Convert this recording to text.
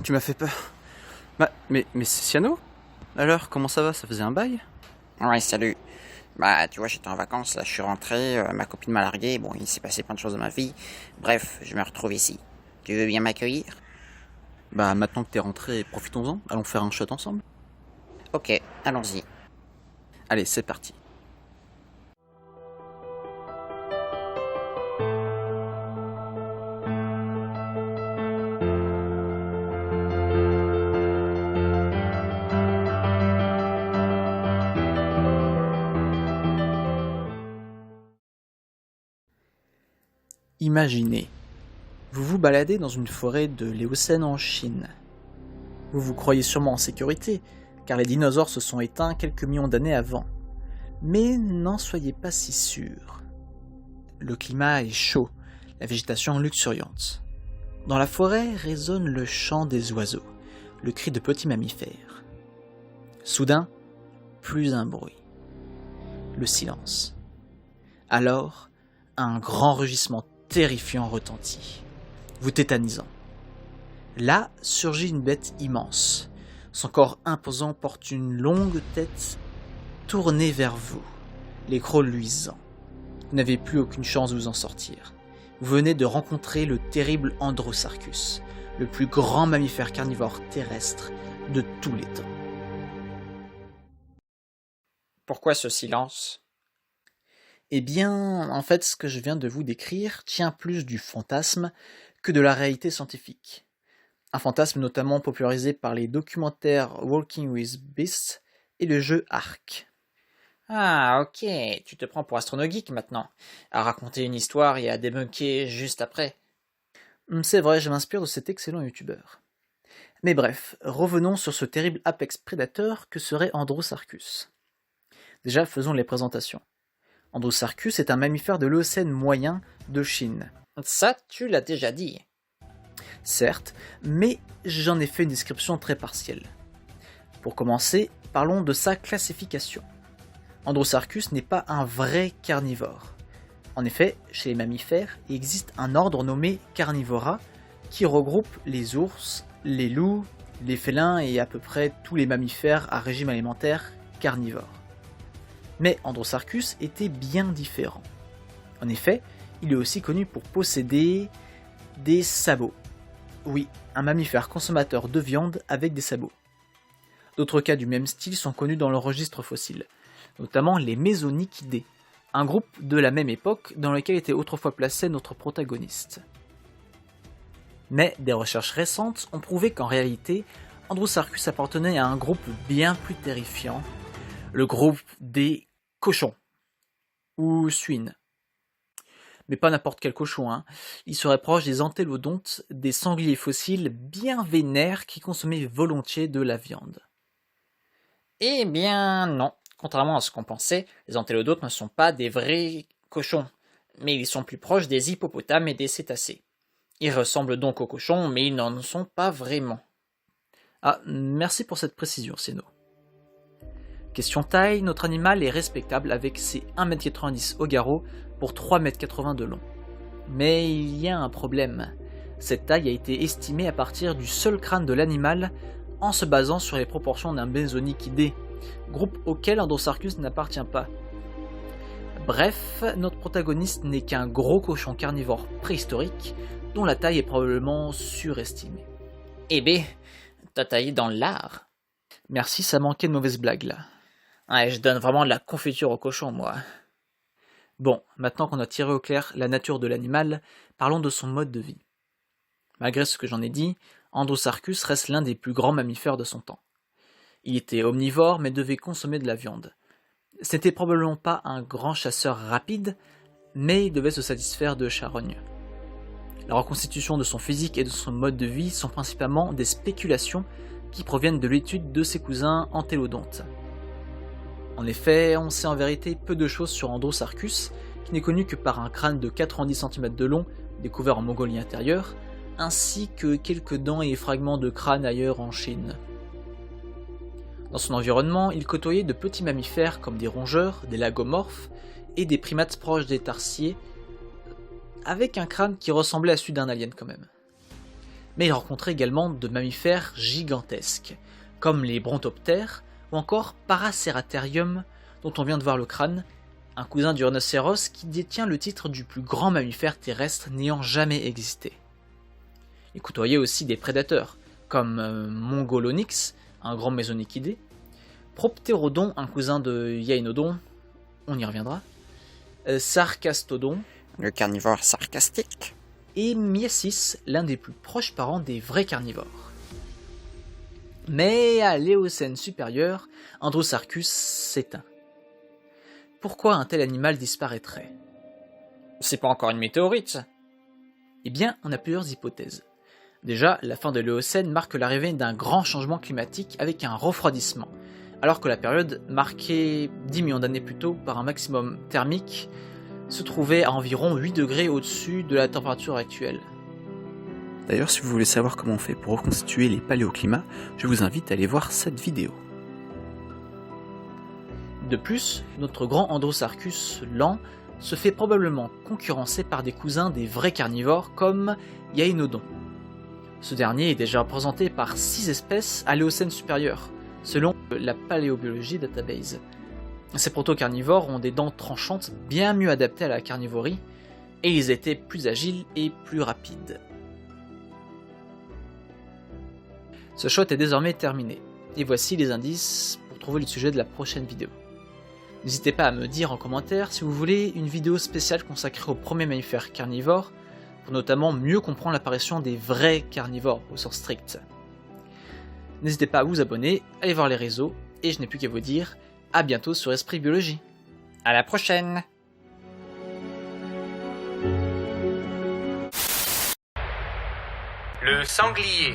Tu m'as fait peur. Mais c'est Ciano? Alors, comment ça va? Ça faisait un bail? Ouais, salut. Bah, tu vois, j'étais en vacances, là, je suis rentré, ma copine m'a largué, bon, il s'est passé plein de choses dans ma vie. Bref, je me retrouve ici. Tu veux bien m'accueillir? Bah, maintenant que t'es rentré, profitons-en. Allons faire un shot ensemble. Ok, allons-y. Allez, c'est parti. Imaginez, vous vous baladez dans une forêt de l'Éocène en Chine. Vous vous croyez sûrement en sécurité, car les dinosaures se sont éteints quelques millions d'années avant. Mais n'en soyez pas si sûr. Le climat est chaud, la végétation luxuriante. Dans la forêt résonne le chant des oiseaux, le cri de petits mammifères. Soudain, plus un bruit. Le silence. Alors, un grand rugissement terrifiant retentit, vous tétanisant. Là surgit une bête immense. Son corps imposant porte une longue tête tournée vers vous, les crocs luisants. Vous n'avez plus aucune chance de vous en sortir. Vous venez de rencontrer le terrible Androsarchus, le plus grand mammifère carnivore terrestre de tous les temps. Pourquoi ce silence? Eh bien, en fait, ce que je viens de vous décrire tient plus du fantasme que de la réalité scientifique. Un fantasme notamment popularisé par les documentaires Walking with Beasts et le jeu Ark. Ah, ok, tu te prends pour astronogeek maintenant, à raconter une histoire et à débunker juste après. C'est vrai, je m'inspire de cet excellent youtubeur. Mais bref, revenons sur ce terrible apex prédateur que serait Androsarchus. Déjà, faisons les présentations. Androsarchus est un mammifère de l'Éocène moyen de Chine. Ça, tu l'as déjà dit. Certes, mais j'en ai fait une description très partielle. Pour commencer, parlons de sa classification. Androsarchus n'est pas un vrai carnivore. En effet, chez les mammifères, il existe un ordre nommé Carnivora qui regroupe les ours, les loups, les félins et à peu près tous les mammifères à régime alimentaire carnivore. Mais Androsarchus était bien différent. En effet, il est aussi connu pour posséder des sabots. Oui, un mammifère consommateur de viande avec des sabots. D'autres cas du même style sont connus dans le registre fossile, notamment les Mésonychidés, un groupe de la même époque dans lequel était autrefois placé notre protagoniste. Mais des recherches récentes ont prouvé qu'en réalité, Androsarchus appartenait à un groupe bien plus terrifiant, le groupe des cochons, ou suines. Mais pas n'importe quel cochon, hein. Il serait proche des entélodontes, des sangliers fossiles bien vénères qui consommaient volontiers de la viande. Eh bien, non. Contrairement à ce qu'on pensait, les entélodontes ne sont pas des vrais cochons, mais ils sont plus proches des hippopotames et des cétacés. Ils ressemblent donc aux cochons, mais ils n'en sont pas vraiment. Ah, merci pour cette précision, Seno. Question taille, notre animal est respectable avec ses 1m90 au garrot pour 3m80 de long. Mais il y a un problème. Cette taille a été estimée à partir du seul crâne de l'animal en se basant sur les proportions d'un Mésonychidé, groupe auquel Androsarchus n'appartient pas. Bref, notre protagoniste n'est qu'un gros cochon carnivore préhistorique dont la taille est probablement surestimée. Eh ben, t'as taillé dans l'art. Merci, ça manquait de mauvaises blagues là. Ouais, je donne vraiment de la confiture aux cochons, moi. Bon, maintenant qu'on a tiré au clair la nature de l'animal, parlons de son mode de vie. Malgré ce que j'en ai dit, Androsarchus reste l'un des plus grands mammifères de son temps. Il était omnivore mais devait consommer de la viande. Ce n'était probablement pas un grand chasseur rapide, mais il devait se satisfaire de charognes. La reconstitution de son physique et de son mode de vie sont principalement des spéculations qui proviennent de l'étude de ses cousins entélodontes. En effet, on sait en vérité peu de choses sur Androsarchus, qui n'est connu que par un crâne de 90 cm de long, découvert en Mongolie intérieure, ainsi que quelques dents et fragments de crâne ailleurs en Chine. Dans son environnement, il côtoyait de petits mammifères comme des rongeurs, des lagomorphes et des primates proches des tarsiers, avec un crâne qui ressemblait à celui d'un alien quand même. mais ils rencontraient également de mammifères gigantesques, comme les brontoptères ou encore Paraceratherium, dont on vient de voir le crâne, un cousin du rhinocéros qui détient le titre du plus grand mammifère terrestre n'ayant jamais existé. Ils côtoyaient aussi des prédateurs, comme Mongolonyx, un grand mésonychidé, Propterodon, un cousin de Hyaenodon, on y reviendra, Sarcastodon, le carnivore sarcastique, et Miacis, l'un des plus proches parents des vrais carnivores. Mais à l'Éocène supérieur, Androsarchus s'éteint. Pourquoi un tel animal disparaîtrait? C'est pas encore une météorite? Eh bien, on a plusieurs hypothèses. Déjà, la fin de l'Éocène marque l'arrivée d'un grand changement climatique avec un refroidissement, alors que la période, marquée 10 millions d'années plus tôt par un maximum thermique, se trouvait à environ 8 degrés au-dessus de la température actuelle. D'ailleurs, si vous voulez savoir comment on fait pour reconstituer les paléoclimats, je vous invite à aller voir cette vidéo. De plus, notre grand Androsarchus lent se fait probablement concurrencer par des cousins des vrais carnivores comme Hyaenodon. Ce dernier est déjà représenté par 6 espèces à l'Éocène supérieur, selon la Paléobiologie Database. Ces proto-carnivores ont des dents tranchantes bien mieux adaptées à la carnivorie, et ils étaient plus agiles et plus rapides. Ce shot est désormais terminé, et voici les indices pour trouver le sujet de la prochaine vidéo. N'hésitez pas à me dire en commentaire si vous voulez une vidéo spéciale consacrée aux premiers mammifères carnivores, pour notamment mieux comprendre l'apparition des vrais carnivores au sens strict. N'hésitez pas à vous abonner, aller voir les réseaux, et je n'ai plus qu'à vous dire à bientôt sur Esprit Biologie. À la prochaine! Le sanglier.